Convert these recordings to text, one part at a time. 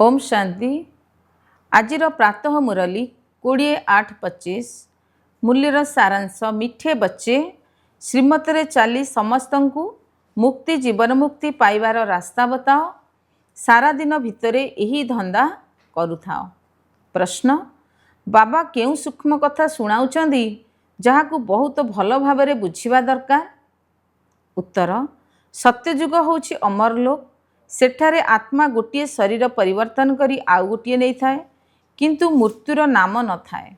ओम शांति। आजिर प्रातः मुरली 20/8/25 मूल्यर सारांश मिठे बच्चे श्रीमतरे चली समस्त को मुक्ति जीवन मुक्ति पाइबार रास्ता बताओ। सारा दिन भितरे यही धंदा करुथाओ। प्रश्न, बाबा क्यों सूक्ष्म कथा शुणाउछंदी जहाकू बहुत भल भाव बुझिबा दरकार। उत्तर, सत्यजुग होछि अमरलोक। सेठारे आत्मा गोटे शरीर परिवर्तन करी आउ गोटे नहीं थाए, किंतु मृत्युर नाम न थाए।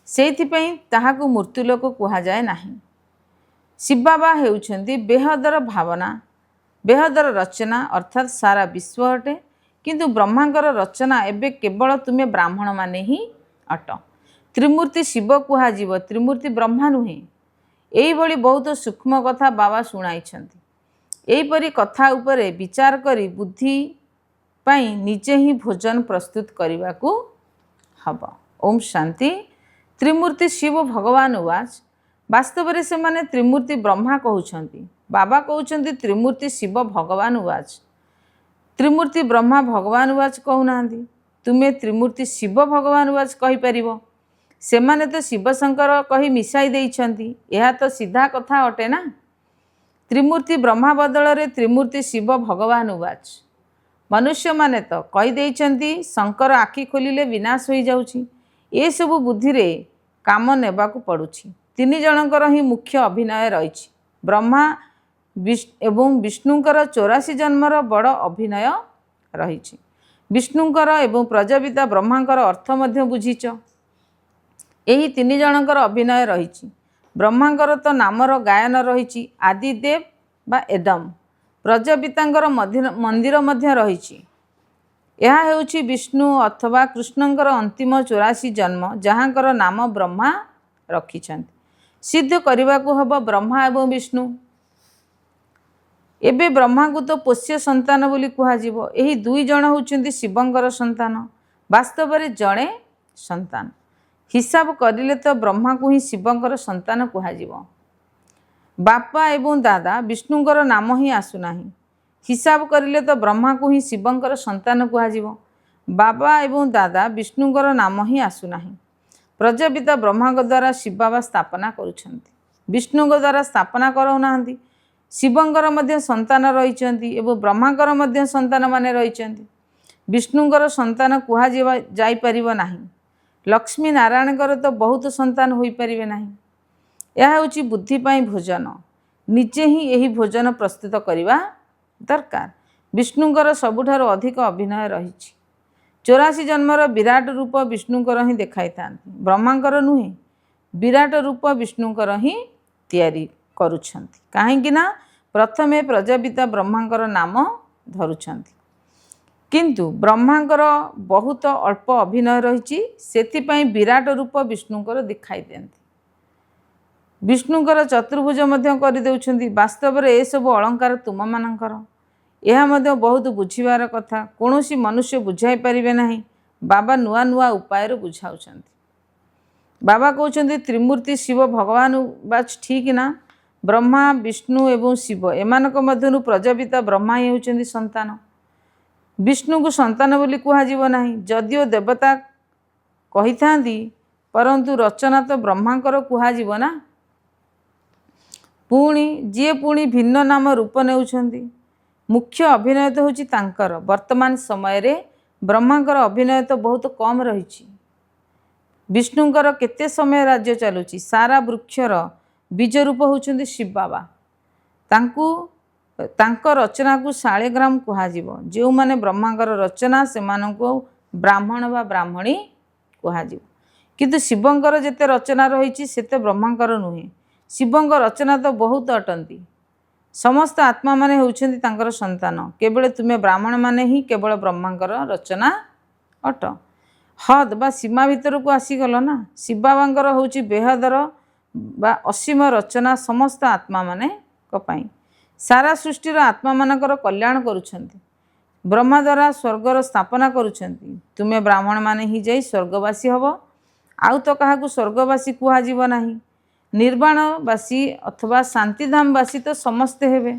सेइथिपई ताहाकू मृत्युलोक कुहा जाए नाही। शिव बाबा हेउछंती बेहदर भावना, बेहदर रचना अर्थात सारा विश्व अटे, किंतु ब्रह्मांकर रचना एबे केवल तुमे ब्राह्मण माने ही अट। त्रिमूर्ति शिव कुहा जीव, त्रिमूर्ति ब्रह्मा नुहे। एही भली बहुत सूक्ष्म कथा बाबा शुणाइछंती। एहीपरी कथा उपरे विचार करी बुद्धि पाई निजे ही भोजन प्रस्तुत करने हब। ओम शांति। त्रिमूर्ति शिव भगवान उवाच। वास्तव में से माने त्रिमूर्ति ब्रह्मा कहउछंती, बाबा कहउछंती त्रिमूर्ति शिव भगवान उवाच। त्रिमूर्ति ब्रह्मा भगवान उवाच कहउनांती। तुमे त्रिमूर्ति शिव भगवान उवाच कहि परिबो। सेमाने तो शिव शंकर कही मिसाई देइछंती। यह तो सीधा कथा अटे ना। त्रिमूर्ति ब्रह्मा बदल रे त्रिमूर्ति शिव भगवान उवाच। मनुष्य माने तो कही देइछंती शंकर आखि खोलिले विनाश हो जाउछि। ए सबु बुद्धि रे काम नेबाकू पड़ुछि। तीन जनकर ही मुख्य अभिनय रहिछि। ब्रह्मा एवं विष्णुंकर 84 जन्मर बड़ अभिनय रहिछि। विष्णुंकर एवं प्रजापिता ब्रह्मांकर अर्थ मध्य बुझिच। एही तीन जनकर अभिनय रहिछि। ब्रह्मांकर तो नामर गायन रहिछि आदिदेव बा एडम। प्रजापितांकर मंदिर मध्य रहिछि। यह हेउछि विष्णु अथवा कृष्णंकर अंतिम 84 जन्म, जहाँकर नाम ब्रह्मा रखिछन्ति। सिद्ध करबाकू हब ब्रह्मा एवं विष्णु। एबे ब्रह्मा को तो पोष्य संतान बोली कुहाजिबो। एही दुई जण होउछन्ति शिवंकर संतान। वास्तव में जणे संतान। हिसाब करिले तो ब्रह्मा को ही शिवंकर संतान कुहाजिबो। बापा एवं दादा विष्णुंकर नाम ही आसुनाही। हिसाब करिले तो ब्रह्मा को ही शिवंकर संतान कुहाजिबो। बाबा एवं दादा विष्णुंकर नाम ही आसुनाही। प्रजापिता ब्रह्मा द्वारा शिव बाबा स्थापना करुछन्ति। विष्णु द्वारा स्थापना करउनाहंती। शिवंकर मध्य संतान रहिछन्ति एवं ब्रह्मांकर मध्य संतान माने रहिछन्ति। विष्णुंकर संतान कुहा जाई परिबो नाही। लक्ष्मी नारायणकर तो बहुत संतान होई परिबे नाही। यह होची बुद्धि पाई भोजन। निजे ही यही भोजन प्रस्तुत करिबा दरकार। विष्णुंकर सबुठारो अधिक अभिनय रहिछि। 84 जन्मर विराट रूप विष्णुंकर ही देखाई थांती। ब्रह्मांकर नुहे। विराट रूप विष्णुंकर ही तैयारी करुछन्ति। काहेकि ना प्रथमे प्रजापिता ब्रह्मांकर नाम धरुछन्ति, किंतु ब्रह्मांकर बहुत अल्प अभिनय रहिछि। सेथिपाई विराट रूप विष्णुंकर दिखाई देंती। विष्णुंकर चतुर्भुज मध्य करि देउछन्ति। वास्तव में ए सब अलंकार तुम मानकर। यह मध्य बहुत बुझिबार कथा। कोनोसी मनुष्य बुझाई परिबे नाही। बाबा नुआ नुआ उपाय बुझाउछन्ति। बाबा कहउछन्ति त्रिमूर्ति शिव भगवान बाच ठीक ना। ब्रह्मा विष्णु एवं शिव एमानक मध्यरु प्रजापिता ब्रह्मा ही होउछन्ति संतान। विष्णु को संतान बोली कुहाजिब नाही। जदिओ देवता कही थांती, परंतु रचना तो ब्रह्मांकर कुहाजिब ना। पुणी जी पुणी भिन्न नाम रूप नेउछन्ति। मुख्य अभिनय तो होछि तांकर। वर्तमान समय रे ब्रह्मांकर अभिनय तो बहुत कम रहिछि। विष्णुंकर केते समय राज्य चलुछि। सारा वृक्षर बीज रूप होउछन्ति शिव बाबा। तांको रचना को शालिग्राम कुहाजिब। जो माने ब्रह्मांकर रचना सेमानंको ब्राह्मण बा ब्राह्मणी कुहाजिब। किंतु शिवंकर जेते रचना रहिछि सेते ब्रह्मांकर नुहे। शिवंकर रचना तो बहुत अटंती। समस्त आत्मा माने होउछन्ति तांकर संतान। केवल तुमे ब्राह्मण माने ही केवल ब्रह्मांकर रचना अट। हद बा सीमा भीतर को आसीगल ना। शिव बाबांकर होउछि बेहदर बा असीम रचना समस्त आत्मा माने कपाई। सारा सृष्टिर आत्मा मानकर कल्याण करुछन्ति। ब्रह्मा द्वारा स्वर्गर स्थापना करुछन्ति। तुमे ब्राह्मण माने ही जाई स्वर्गवासी हब। आउ तो काहाकू स्वर्गवासी कुहाजिब नाही। निर्वाणवासी अथवा शांतिधामवासी तो समस्ते हेबे।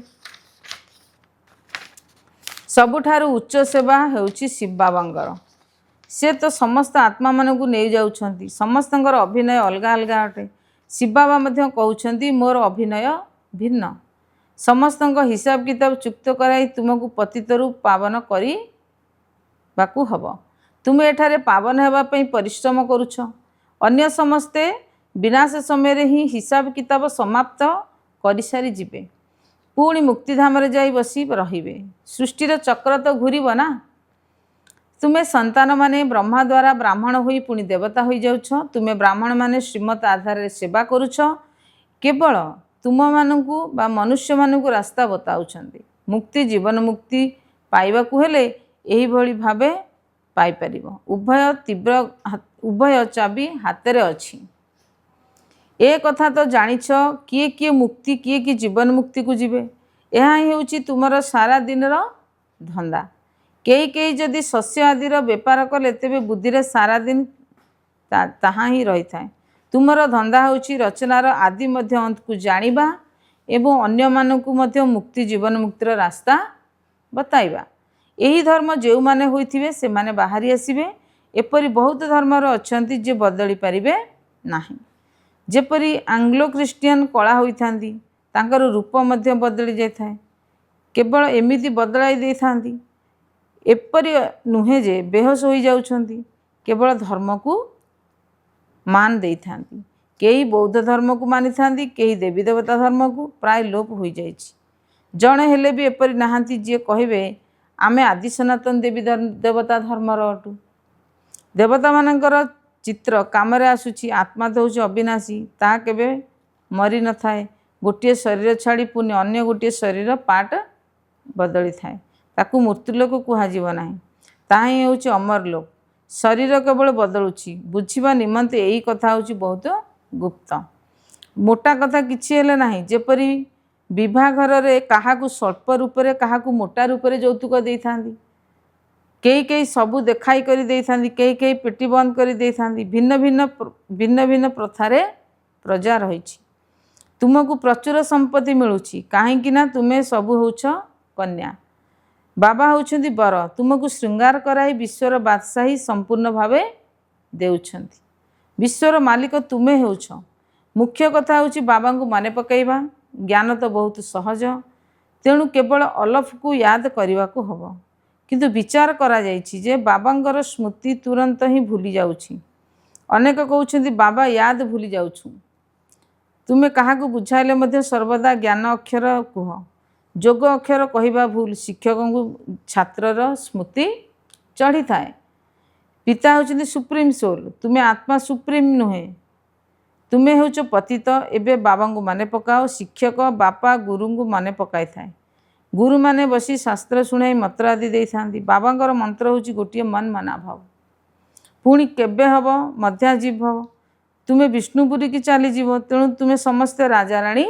ସବୁଠାରୁ ଉଚ୍ଚ ସେବା ହେଉଛି ଶିବ ବାବାଙ୍କର। ସେ ତ ସମସ୍ତ ଆତ୍ମାମାନଙ୍କୁ ନେଇ ଯାଉଛନ୍ତି। ସମସ୍ତଙ୍କର ଅଭିନୟ ଅଲଗା ଅଲଗା ଅଟେ। ଶିବ ବାବା ମଧ୍ୟ କହୁଛନ୍ତି ମୋର ଅଭିନୟ ଭିନ୍ନ। ସମସ୍ତଙ୍କ ହିସାବ କିତାବ ଚୁକ୍ତ କରାଇ ତୁମକୁ ପତିତରୁ ପାବନ କରିବାକୁ ହେବ। ତୁମେ ଏଠାରେ ପାବନ ହେବା ପାଇଁ ପରିଶ୍ରମ କରୁଛ। ଅନ୍ୟ ସମସ୍ତେ ବିନାଶ ସମୟରେ ହିଁ ହିସାବ କିତାବ ସମାପ୍ତ କରିସାରି ଯିବେ। ପୁଣି ମୁକ୍ତିଧାମରେ ଯାଇ ବସି ରହିବେ। ସୃଷ୍ଟିର ଚକ୍ର ତ ଘୁରିବ ନା। ତୁମେ ସନ୍ତାନମାନେ ବ୍ରହ୍ମା ଦ୍ୱାରା ବ୍ରାହ୍ମଣ ହୋଇ ପୁଣି ଦେବତା ହୋଇଯାଉଛ। ତୁମେ ବ୍ରାହ୍ମଣମାନେ ଶ୍ରୀମତ ଆଧାରରେ ସେବା କରୁଛ। କେବଳ ତୁମମାନଙ୍କୁ ବା ମନୁଷ୍ୟମାନଙ୍କୁ ରାସ୍ତା ବତାଉଛନ୍ତି। ମୁକ୍ତି ଜୀବନ ମୁକ୍ତି ପାଇବାକୁ ହେଲେ ଏହିଭଳି ଭାବେ ପାଇପାରିବ। ଉଭୟ ଚାବି ହାତରେ ଅଛି। ଏ କଥା ତ ଜାଣିଛ କିଏ କିଏ ମୁକ୍ତି କିଏ କିଏ ଜୀବନ ମୁକ୍ତିକୁ ଯିବେ। ଏହା ହିଁ ହେଉଛି ତୁମର ସାରା ଦିନର ଧନ୍ଦା। କେହି କେହି ଯଦି ଶସ୍ୟ ଆଦିର ବେପାର କଲେ ତେବେ ବୁଦ୍ଧିରେ ସାରାଦିନ ତାହା ହିଁ ରହିଥାଏ। ତୁମର ଧନ୍ଦା ହେଉଛି ରଚନାର ଆଦି ମଧ୍ୟ ଅନ୍ତକୁ ଜାଣିବା ଏବଂ ଅନ୍ୟମାନଙ୍କୁ ମଧ୍ୟ ମୁକ୍ତି ଜୀବନ ମୁକ୍ତିର ରାସ୍ତା ବତାଇବା। ଏହି ଧର୍ମ ଯେଉଁମାନେ ହୋଇଥିବେ ସେମାନେ ବାହାରି ଆସିବେ। ଏପରି ବହୁତ ଧର୍ମର ଅଛନ୍ତି ଯେ ବଦଳି ପାରିବେ ନାହିଁ। ଯେପରି ଆଙ୍ଗ୍ଲୋ ଖ୍ରୀଷ୍ଟିଆନ କଳା ହୋଇଥାନ୍ତି, ତାଙ୍କର ରୂପ ମଧ୍ୟ ବଦଳି ଯାଇଥାଏ। କେବଳ ଏମିତି ବଦଳାଇ ଦେଇଥାନ୍ତି, ଏପରି ନୁହେଁ ଯେ ବେହୋସ ହୋଇଯାଉଛନ୍ତି। କେବଳ ଧର୍ମକୁ ମାନ ଦେଇଥାନ୍ତି। କେହି ବୌଦ୍ଧ ଧର୍ମକୁ ମାନିଥାନ୍ତି, କେହି ଦେବୀ ଦେବତା ଧର୍ମକୁ। ପ୍ରାୟ ଲୋପ ହୋଇଯାଇଛି। ଜଣେ ହେଲେ ବି ଏପରି ନାହାନ୍ତି ଯିଏ କହିବେ ଆମେ ଆଦି ସନାତନ ଦେବୀ ଦେବତା ଧର୍ମର ଅଟୁ। ଦେବତାମାନଙ୍କର ଚିତ୍ର କାମରେ ଆସୁଛି। ଆତ୍ମା ତ ହେଉଛି ଅବିନାଶୀ, ତାହା କେବେ ମରିନଥାଏ। ଗୋଟିଏ ଶରୀର ଛାଡ଼ି ପୁଣି ଅନ୍ୟ ଗୋଟିଏ ଶରୀର ପାର୍ଟ ବଦଳିଥାଏ। ତାକୁ ମୃତ୍ୟୁଲୋକ କୁହାଯିବ ନାହିଁ, ତାହା ହିଁ ହେଉଛି ଅମର ଲୋକ। ଶରୀର କେବଳ ବଦଳୁଛି। ବୁଝିବା ନିମନ୍ତେ ଏହି କଥା ହେଉଛି ବହୁତ ଗୁପ୍ତ। ମୋଟା କଥା କିଛି ହେଲେ ନାହିଁ। ଯେପରି ବିବାହଘରରେ କାହାକୁ ସ୍ୱଳ୍ପ ରୂପରେ କାହାକୁ ମୋଟା ରୂପରେ ଯୌତୁକ ଦେଇଥାନ୍ତି। କେହି କେହି ସବୁ ଦେଖାଇ କରି ଦେଇଥାନ୍ତି, କେହି କେହି ପେଟି ବନ୍ଦ କରି ଦେଇଥାନ୍ତି। ଭିନ୍ନ ଭିନ୍ନ ପ୍ରଥାରେ ପ୍ରଜା ରହିଛି। ତୁମକୁ ପ୍ରଚୁର ସମ୍ପତ୍ତି ମିଳୁଛି କାହିଁକି ନା ତୁମେ ସବୁ ହେଉଛ କନ୍ୟା। ବାବା ହେଉଛନ୍ତି ବର। ତୁମକୁ ଶୃଙ୍ଗାର କରାଇ ବିଶ୍ୱର ବାଦଶାହୀ ସମ୍ପୂର୍ଣ୍ଣ ଭାବେ ଦେଉଛନ୍ତି। ବିଶ୍ୱର ମାଲିକ ତୁମେ ହେଉଛ। ମୁଖ୍ୟ କଥା ହେଉଛି ବାବାଙ୍କୁ ମନେ ପକାଇବା। ଜ୍ଞାନ ତ ବହୁତ ସହଜ, ତେଣୁ କେବଳ ଅଲଫକୁ ୟାଦ କରିବାକୁ ହେବ। କିନ୍ତୁ ବିଚାର କରାଯାଇଛି ଯେ ବାବାଙ୍କର ସ୍ମୃତି ତୁରନ୍ତ ହିଁ ଭୁଲି ଯାଉଛି। ଅନେକ କହୁଛନ୍ତି ବାବା ୟାଦ ଭୁଲି ଯାଉଛୁ। ତୁମେ କାହାକୁ ବୁଝାଇଲେ ମଧ୍ୟ ସର୍ବଦା ଜ୍ଞାନ ଅକ୍ଷର କୁହ। ଯୋଗ ଅକ୍ଷର କହିବା ଭୁଲ। ଶିକ୍ଷକଙ୍କୁ ଛାତ୍ରର ସ୍ମୃତି ଚଢ଼ିଥାଏ। ପିତା ହେଉଛନ୍ତି ସୁପ୍ରିମ୍ ସୋଲ୍। ତୁମେ ଆତ୍ମା ସୁପ୍ରିମ୍ ନୁହେଁ। ତୁମେ ହେଉଛ ପତିତ। ଏବେ ବାବାଙ୍କୁ ମନେ ପକାଅ। ଶିକ୍ଷକ ବାପା ଗୁରୁଙ୍କୁ ମନେ ପକାଇଥାଏ। ଗୁରୁମାନେ ବସି ଶାସ୍ତ୍ର ଶୁଣାଇ ମନ୍ତ୍ର ଆଦି ଦେଇଥାନ୍ତି। ବାବାଙ୍କର ମନ୍ତ୍ର ହେଉଛି ଗୋଟିଏ ମନ ମନା ଭାବ। ପୁଣି କେବେ ହେବ? ମଧ୍ୟାଜୀବ ହେବ। ତୁମେ ବିଷ୍ଣୁପୁରୀକି ଚାଲିଯିବ। ତେଣୁ ତୁମେ ସମସ୍ତେ ରାଜାରାଣୀ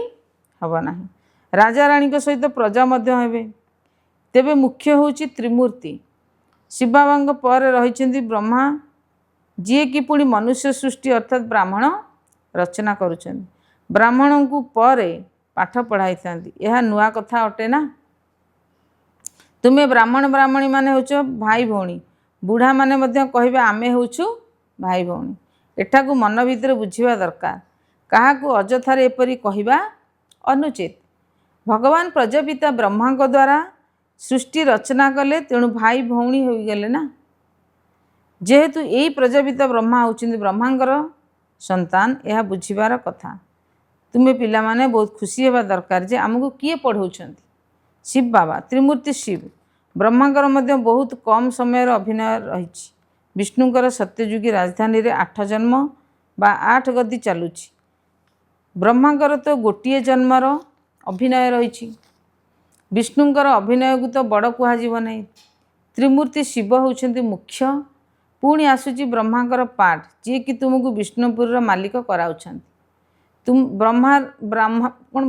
ହେବ ନାହିଁ। ରାଜାରାଣୀଙ୍କ ସହିତ ପ୍ରଜା ମଧ୍ୟ ହେବେ। ତେବେ ମୁଖ୍ୟ ହେଉଛି ତ୍ରିମୂର୍ତ୍ତି। ଶିବ ବାବାଙ୍କ ପରେ ରହିଛନ୍ତି ବ୍ରହ୍ମା, ଯିଏକି ପୁଣି ମନୁଷ୍ୟ ସୃଷ୍ଟି ଅର୍ଥାତ୍ ବ୍ରାହ୍ମଣ ରଚନା କରୁଛନ୍ତି। ବ୍ରାହ୍ମଣଙ୍କୁ ପରେ ପାଠ ପଢ଼ାଇଥାନ୍ତି। ଏହା ନୂଆ କଥା ଅଟେ ନା। ତୁମେ ବ୍ରାହ୍ମଣୀମାନେ ହେଉଛ ଭାଇ ଭଉଣୀ। ବୁଢ଼ାମାନେ ମଧ୍ୟ କହିବେ ଆମେ ହେଉଛୁ ଭାଇ ଭଉଣୀ। ଏଠାକୁ ମନ ଭିତରେ ବୁଝିବା ଦରକାର। କାହାକୁ ଅଯଥାରେ ଏପରି କହିବା ଅନୁଚିତ। ଭଗବାନ ପ୍ରଜାପିତା ବ୍ରହ୍ମାଙ୍କ ଦ୍ୱାରା ସୃଷ୍ଟି ରଚନା କଲେ, ତେଣୁ ଭାଇ ଭଉଣୀ ହୋଇଗଲେ ନା। ଯେହେତୁ ଏଇ ପ୍ରଜାପିତା ବ୍ରହ୍ମା ହେଉଛନ୍ତି ବ୍ରହ୍ମାଙ୍କର ସନ୍ତାନ, ଏହା ବୁଝିବାର କଥା। ତୁମେ ପିଲାମାନେ ବହୁତ ଖୁସି ହେବା ଦରକାର ଯେ ଆମକୁ କିଏ ପଢ଼ାଉଛନ୍ତି? ଶିବ ବାବା। ତ୍ରିମୂର୍ତ୍ତି ଶିବ। ବ୍ରହ୍ମାଙ୍କର ମଧ୍ୟ ବହୁତ କମ୍ ସମୟର ଅଭିନୟ ରହିଛି। ବିଷ୍ଣୁଙ୍କର ସତ୍ୟଯୁଗୀ ରାଜଧାନୀରେ 8 ଜନ୍ମ ବା 8 ଗଦି ଚାଲୁଛି। ବ୍ରହ୍ମାଙ୍କର ତ ଗୋଟିଏ ଜନ୍ମର ଅଭିନୟ ରହିଛି। ବିଷ୍ଣୁଙ୍କର ଅଭିନୟକୁ ତ ବଡ଼ କୁହାଯିବ ନାହିଁ। ତ୍ରିମୂର୍ତ୍ତି ଶିବ ହେଉଛନ୍ତି ମୁଖ୍ୟ। ପୁଣି ଆସୁଛି ବ୍ରହ୍ମାଙ୍କର ପାର୍ଟ, ଯିଏକି ତୁମକୁ ବିଷ୍ଣୁପୁରର ମାଲିକ କରାଉଛନ୍ତି।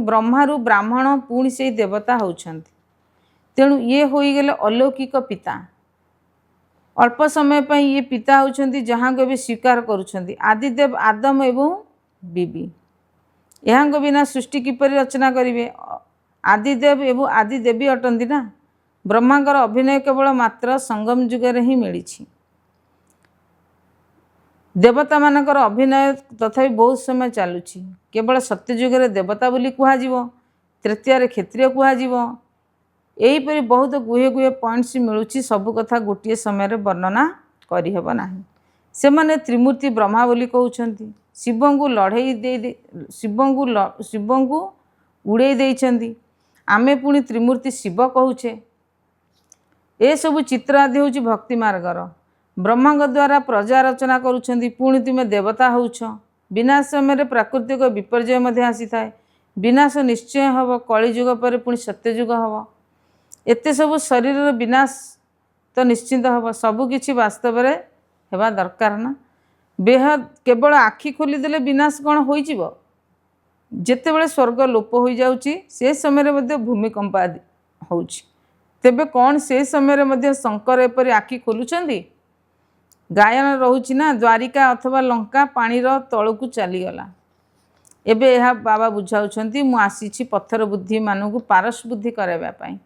ବ୍ରହ୍ମାରୁ ବ୍ରାହ୍ମଣ ପୁଣି ସେଇ ଦେବତା ହେଉଛନ୍ତି। ତେଣୁ ଇଏ ହୋଇଗଲେ ଅଲୌକିକ ପିତା। ଅଳ୍ପ ସମୟ ପାଇଁ ଇଏ ପିତା ହେଉଛନ୍ତି ଯାହାଙ୍କୁ ଏବେ ସ୍ୱୀକାର କରୁଛନ୍ତି। ଆଦିଦେବ ଆଦମ ଏବଂ ବିବି। ଏହାଙ୍କ ବିନା ସୃଷ୍ଟି କିପରି ରଚନା କରିବେ? ଆଦିଦେବ ଏବଂ ଆଦିଦେବୀ ଅଟନ୍ତି ନା। ବ୍ରହ୍ମାଙ୍କର ଅଭିନୟ କେବଳ ମାତ୍ର ସଙ୍ଗମ ଯୁଗରେ ହିଁ ମିଳିଛି। ଦେବତାମାନଙ୍କର ଅଭିନୟ ତଥାପି ବହୁତ ସମୟ ଚାଲୁଛି। କେବଳ ସତ୍ୟଯୁଗରେ ଦେବତା ବୋଲି କୁହାଯିବ, ତୃତୀୟରେ କ୍ଷତ୍ରିୟ କୁହାଯିବ। ଏହିପରି ବହୁତ ଗୁହ୍ୟ ଗୁହ୍ୟ ପଏଣ୍ଟସ୍ ମିଳୁଛି। ସବୁ କଥା ଗୋଟିଏ ସମୟରେ ବର୍ଣ୍ଣନା କରିହେବ ନାହିଁ। ସେମାନେ ତ୍ରିମୂର୍ତ୍ତି ବ୍ରହ୍ମା ବୋଲି କହୁଛନ୍ତି। ଶିବଙ୍କୁ ଉଡ଼େଇ ଦେଇଛନ୍ତି। ଆମେ ପୁଣି ତ୍ରିମୂର୍ତ୍ତି ଶିବ କହୁଛେ। ଏସବୁ ଚିତ୍ର ଆଦି ହେଉଛି ଭକ୍ତି ମାର୍ଗର। ବ୍ରହ୍ମାଙ୍କ ଦ୍ୱାରା ପ୍ରଜା ରଚନା କରୁଛନ୍ତି, ପୁଣି ତୁମେ ଦେବତା ହେଉଛ। ବିନାଶ ସମୟରେ ପ୍ରାକୃତିକ ବିପର୍ଯ୍ୟୟ ମଧ୍ୟ ଆସିଥାଏ। ବିନାଶ ନିଶ୍ଚୟ ହେବ। କଳିଯୁଗ ପରେ ପୁଣି ସତ୍ୟଯୁଗ ହେବ। ଏତେ ସବୁ ଶରୀରର ବିନାଶ ତ ନିଶ୍ଚିନ୍ତ ହେବ। ସବୁକିଛି ବାସ୍ତବରେ ହେବା ଦରକାର ନା। କେବଳ ଆଖି ଖୋଲିଦେଲେ ବିନାଶ କ'ଣ ହୋଇଯିବ? ଯେତେବେଳେ ସ୍ୱର୍ଗ ଲୋପ ହୋଇଯାଉଛି ସେ ସମୟରେ ମଧ୍ୟ ଭୂମିକମ୍ପ ଆଦି ହେଉଛି। ତେବେ କ'ଣ ସେ ସମୟରେ ମଧ୍ୟ ଶଙ୍କର ଏପରି ଆଖି ଖୋଲୁଛନ୍ତି? ଗାୟନ ରହୁଛି ନା, ଦ୍ୱାରିକା ଅଥବା ଲଙ୍କା ପାଣିର ତଳକୁ ଚାଲିଗଲା। ଏବେ ଏହା ବାବା ବୁଝାଉଛନ୍ତି, ମୁଁ ଆସିଛି ପଥର ବୁଦ୍ଧିମାନଙ୍କୁ ପାରସ ବୁଦ୍ଧି କରାଇବା ପାଇଁ।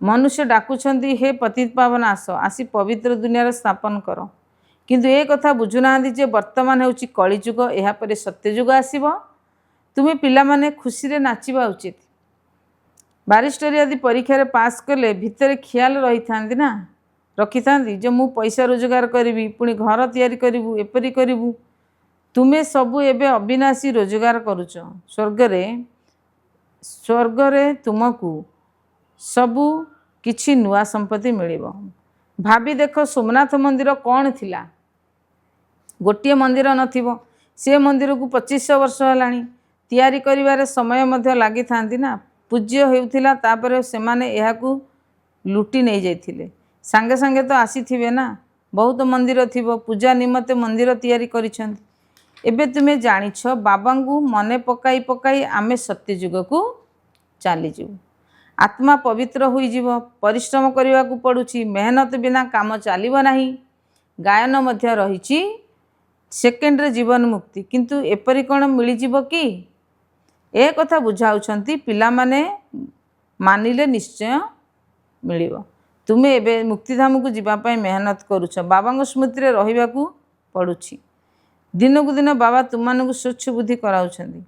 ମନୁଷ୍ୟ ଡାକୁଛନ୍ତି, ହେ ପତିତପାବନ ଆସ, ଆସି ପବିତ୍ର ଦୁନିଆର ସ୍ଥାପନ କର। କିନ୍ତୁ ଏ କଥା ବୁଝୁନାହାନ୍ତି ଯେ ବର୍ତ୍ତମାନ ହେଉଛି କଳିଯୁଗ, ଏହାପରେ ସତ୍ୟଯୁଗ ଆସିବ। ତୁମେ ପିଲାମାନେ ଖୁସିରେ ନାଚିବା ଉଚିତ। ବାରିଷ୍ଟରୀ ଆଦି ପରୀକ୍ଷାରେ ପାସ୍ କଲେ ଭିତରେ ଖିଆଲ ରଖିଥାନ୍ତି ଯେ ମୁଁ ପଇସା ରୋଜଗାର କରିବି, ପୁଣି ଘର ତିଆରି କରିବୁ, ଏପରି କରିବୁ। ତୁମେ ସବୁ ଏବେ ଅବିନାଶୀ ରୋଜଗାର କରୁଛ। ସ୍ୱର୍ଗରେ ତୁମକୁ ସବୁ କିଛି ନୂଆ ସମ୍ପତ୍ତି ମିଳିବ। ଭାବି ଦେଖ, ସୋମନାଥ ମନ୍ଦିର କ'ଣ ଥିଲା? ଗୋଟିଏ ମନ୍ଦିର ନଥିବ। ସେ ମନ୍ଦିରକୁ 2500 ବର୍ଷ ହେଲାଣି। ତିଆରି କରିବାରେ ସମୟ ମଧ୍ୟ ଲାଗିଥାନ୍ତି ନା। ପୂଜ୍ୟ ହେଉଥିଲା, ତାପରେ ସେମାନେ ଏହାକୁ ଲୁଟି ନେଇଯାଇଥିଲେ। ସାଙ୍ଗେ ସାଙ୍ଗେ ତ ଆସିଥିବେ ନା। ବହୁତ ମନ୍ଦିର ଥିବ, ପୂଜା ନିମନ୍ତେ ମନ୍ଦିର ତିଆରି କରିଛନ୍ତି। ଏବେ ତୁମେ ଜାଣିଛ, ବାବାଙ୍କୁ ମନେ ପକାଇ ପକାଇ ଆମେ ସତ୍ୟଯୁଗକୁ ଚାଲିଯିବୁ। ଆତ୍ମା ପବିତ୍ର ହୋଇଯିବ। ପରିଶ୍ରମ କରିବାକୁ ପଡ଼ୁଛି। ମେହନତ ବିନା କାମ ଚାଲିବ ନାହିଁ। ଗାୟନ ମଧ୍ୟ ରହିଛି, ସେକେଣ୍ଡରେ ଜୀବନ ମୁକ୍ତି। କିନ୍ତୁ ଏପରି କ'ଣ ମିଳିଯିବ କି? ଏ କଥା ବୁଝାଉଛନ୍ତି। ପିଲାମାନେ ମାନିଲେ ନିଶ୍ଚୟ ମିଳିବ। ତୁମେ ଏବେ ମୁକ୍ତିଧାମକୁ ଯିବା ପାଇଁ ମେହନତ କରୁଛ। ବାବାଙ୍କ ସ୍ମୃତିରେ ରହିବାକୁ ପଡ଼ୁଛି। ଦିନକୁ ଦିନ ବାବା ତୁମମାନଙ୍କୁ ସ୍ୱଚ୍ଛ ବୁଦ୍ଧି କରାଉଛନ୍ତି।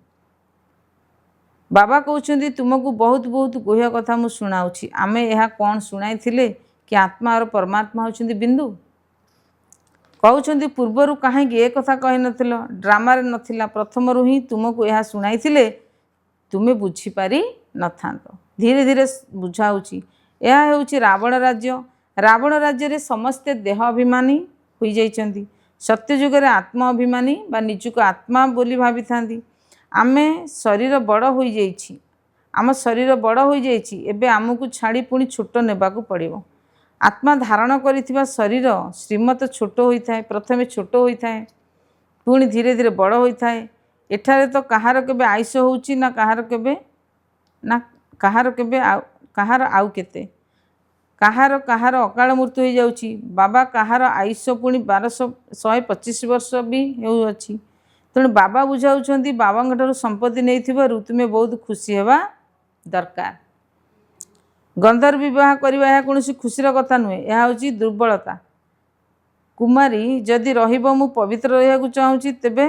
ବାବା କହୁଛନ୍ତି, ତୁମକୁ ବହୁତ ବହୁତ ଗୁହ୍ୟ କଥା ମୁଁ ଶୁଣାଉଛି। ଆମେ ଏହା କ'ଣ ଶୁଣାଇଥିଲେ କି ଆତ୍ମା ଆଉ ପରମାତ୍ମା ହେଉଛନ୍ତି ବିନ୍ଦୁ? କହୁଛନ୍ତି, ପୂର୍ବରୁ କାହିଁକି ଏ କଥା କହିନଥିଲ? ଡ୍ରାମାରେ ନଥିଲା। ପ୍ରଥମରୁ ହିଁ ତୁମକୁ ଏହା ଶୁଣାଇଥିଲେ ତୁମେ ବୁଝିପାରି ନଥାନ୍ତ। ଧୀରେ ଧୀରେ ବୁଝାଉଛି। ଏହା ହେଉଛି ରାବଣ ରାଜ୍ୟ। ରାବଣ ରାଜ୍ୟରେ ସମସ୍ତେ ଦେହ ଅଭିମାନୀ ହୋଇଯାଇଛନ୍ତି। ସତ୍ୟଯୁଗରେ ଆତ୍ମ ଅଭିମାନୀ ବା ନିଜକୁ ଆତ୍ମା ବୋଲି ଭାବିଥାନ୍ତି। ଆମ ଶରୀର ବଡ଼ ହୋଇଯାଇଛି। ଏବେ ଆମକୁ ଛାଡ଼ି ପୁଣି ଛୋଟ ନେବାକୁ ପଡ଼ିବ। ଆତ୍ମା ଧାରଣ କରିଥିବା ଶରୀର ଶ୍ରୀମତ ଛୋଟ ହୋଇଥାଏ। ପ୍ରଥମେ ଛୋଟ ହୋଇଥାଏ, ପୁଣି ଧୀରେ ଧୀରେ ବଡ଼ ହୋଇଥାଏ। ଏଠାରେ ତ କାହାର କେବେ ଆୟୁଷ ହେଉଛି ନା କାହାର ଆଉ କେତେ। କାହାର ଅକାଳ ମୃତ୍ୟୁ ହୋଇଯାଉଛି। ବାବା କାହାର ଆୟୁଷ ପୁଣି 125 ବର୍ଷ ବି ହେଉଅଛି। ତେଣୁ ବାବା ବୁଝାଉଛନ୍ତି, ବାବାଙ୍କଠାରୁ ସମ୍ପତ୍ତି ନେଇଥିବାରୁ ତୁମେ ବହୁତ ଖୁସି ହେବା ଦରକାର। ଗନ୍ଧର୍ବ ବିବାହ କରିବା ଏହା କୌଣସି ଖୁସିର କଥା ନୁହେଁ। ଏହା ହେଉଛି ଦୁର୍ବଳତା। କୁମାରୀ ଯଦି ରହିବ, ମୁଁ ପବିତ୍ର ରହିବାକୁ ଚାହୁଁଛି, ତେବେ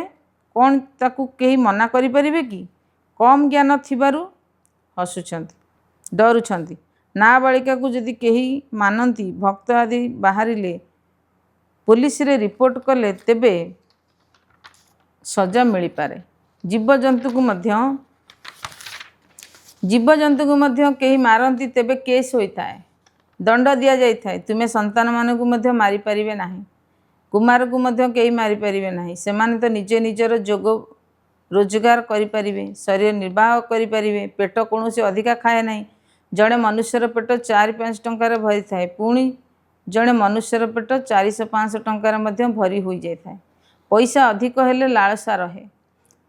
କ'ଣ ତାକୁ କେହି ମନା କରିପାରିବେ କି? କମ୍ ଜ୍ଞାନ ଥିବାରୁ ହସୁଛନ୍ତି, ଡରୁଛନ୍ତି। ନାବାଳିକାକୁ ଯଦି କେହି ମାନନ୍ତି, ଭକ୍ତ ଆଦି ବାହାରିଲେ, ପୋଲିସରେ ରିପୋର୍ଟ କଲେ, ତେବେ ସଜା ମିଳିପାରେ। ଜୀବଜନ୍ତୁଙ୍କୁ ମଧ୍ୟ କେହି ମାରନ୍ତି, ତେବେ କେସ୍ ହୋଇଥାଏ, ଦଣ୍ଡ ଦିଆଯାଇଥାଏ। ତୁମେ ସନ୍ତାନମାନଙ୍କୁ ମଧ୍ୟ ମାରିପାରିବେ ନାହିଁ। କୁମାରକୁ ମଧ୍ୟ କେହି ମାରିପାରିବେ ନାହିଁ। ସେମାନେ ତ ନିଜେ ନିଜର ଯୋଗ ରୋଜଗାର କରିପାରିବେ, ଶରୀର ନିର୍ବାହ କରିପାରିବେ। ପେଟ କୌଣସି ଅଧିକା ଖାଏ ନାହିଁ। ଜଣେ ମନୁଷ୍ୟର ପେଟ 4-5 ଟଙ୍କାରେ ଭରିଥାଏ, ପୁଣି ଜଣେ ମନୁଷ୍ୟର ପେଟ 400-500 ଟଙ୍କାରେ ମଧ୍ୟ ଭରି ହୋଇଯାଇଥାଏ। ପଇସା ଅଧିକ ହେଲେ ଲାଳସା ରହେ।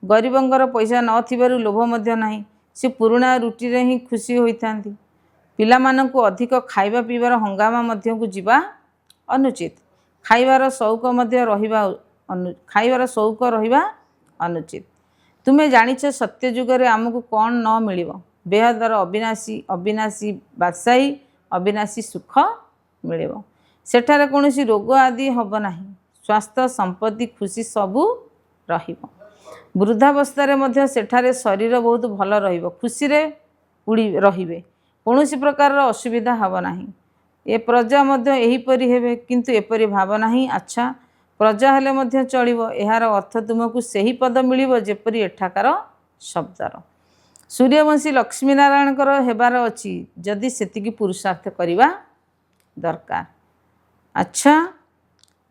ଗରିବଙ୍କର ପଇସା ନଥିବାରୁ ଲୋଭ ମଧ୍ୟ ନାହିଁ। ସେ ପୁରୁଣା ରୁଟିରେ ହିଁ ଖୁସି ହୋଇଥାନ୍ତି। ପିଲାମାନଙ୍କୁ ଅଧିକ ଖାଇବା ପିଇବାର ହଙ୍ଗାମା ମଧ୍ୟକୁ ଯିବା ଅନୁଚିତ। ଖାଇବାର ସଉକ ରହିବା ଅନୁଚିତ। ତୁମେ ଜାଣିଛ, ସତ୍ୟ ଯୁଗରେ ଆମକୁ କ'ଣ ନ ମିଳିବ? ବେହଦର ଅବିନାଶୀ ବାଦଶାହୀ, अविनाशी सुख मिलिब। सेठारे कौनसी रोग आदि हब नाही। स्वास्थ्य संपत्ति खुशी सबू रहिब। वृद्धावस्था मध्य सेठारे शरीर बहुत भल रहिब। खुशी रे उड़ी रहिबे। कौनसी प्रकार असुविधा हब नाही। ए प्रजा मध्य एहीपरि हेबे किंतु एपरि भाव नाही। अच्छा प्रजा हेले मध्य चलिब। एहार अर्थ तुमको सही पद मिलिब जेपरि एठाकार शब्दर। सूर्यवंशी लक्ष्मीनारायणकर हेबार अछि जदि सेतिकी पुरुषार्थ करिबा दरकार। अच्छा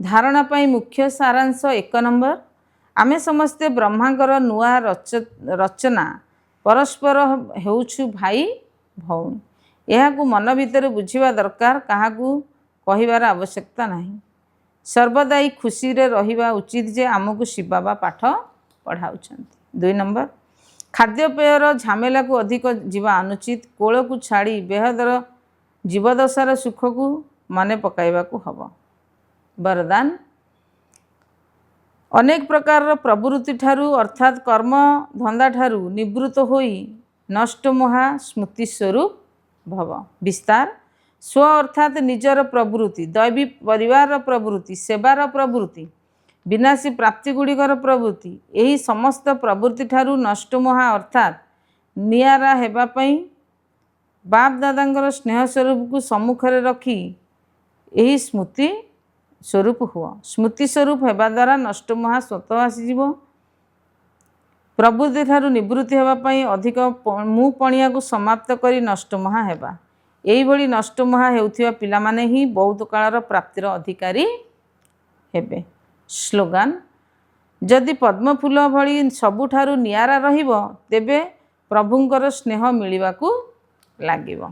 धारणा पाई मुख्य सारांश 1 नंबर आमे समस्ते ब्रह्मांकर नुआ रचना परस्पर हेउछु भाई भौणी। एहाकू मन भितर बुझिबा दरकार। काहाकू कहिबार आवश्यकता नाही। सर्वदाई खुशी रे रहिबा उचित जे आमको शिव बाबा पाठ पढ़ाउछन्ति। 2 नंबर खाद्यपेयर झमेला को अधिक जीवा अनुचित। कोल को छाड़ी बेहदर जीवदशार सुख को मने पकाइबा को हब। वरदान अनेक प्रकार प्रवृत्ति ठारू अर्थात कर्म धंदा ठारू निवृत्त होई नष्ट महा स्मृति स्वरूप भव। विस्तार स्व अर्थात निजर प्रवृत्ति दैवी परिवार प्रवृत्ति सेवार प्रवृत्ति विनाशी प्राप्ति गुड़िकर प्रवृत्ति यही समस्त प्रवृत्ति ठारू नष्ट महा अर्थात नियारा हेबा पई बाप दादांकर स्नेह स्वरूप को सम्मुखरे रखी यही स्मृति स्वरूप हुआ। स्मृति स्वरूप हेबा द्वारा नष्ट महा स्वतः आसीजिव। प्रवृत्ति ठारू निवृत्ति हेबा पई अधिक मु पणिया को समाप्त करी नष्ट महा हेबा। एही भली नष्ट महा हेउथिबा पिलामाने ही बहुत कालर प्राप्तिर अधिकारी हेबे। स्लोगान जदि पद्मफूल भली सबुठारू नियारा रहिब तेबे प्रभुंकर स्नेह मिलिबाकू लागिब।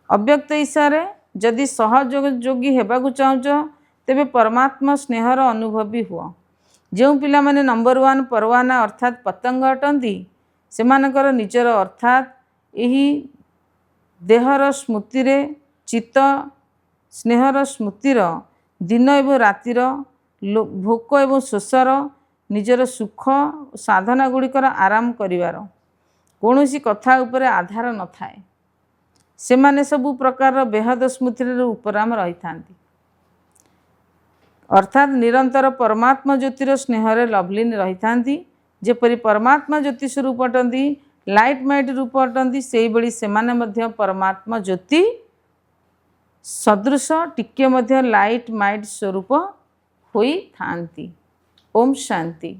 अव्यक्त ईशारे जदि सहयोगी हेबाकू चाहुच तेबे परमात्मा स्नेहर अनुभवी हुआ। जो पिला माने नंबर 1 परवाना अर्थात पतंग अटंती सेमानकर निजर अर्थात यही देहर स्मृति रे चित्त स्नेहर स्मृतिर दिन एवं रातिर भोक एवं शोषर निजर सुख साधना गुड़िकर आराम करिवार कौनसी कथा उपरे आधार न थाए। सेमाने सबु प्रकार बेहद स्मृति रे उपराम रही थांती अर्थात निरंतर परमात्मा ज्योतिर स्नेहरे लवलीन रही थांती। जेपरि परमात्मा ज्योति स्वरूप अटंती लाइट माइट रूप अटंती से बड़ी सेमाने मध्य परमात्मा ज्योति सदृश टिके मध्य लाइट माइट स्वरूप होई थांती। ओम शांति।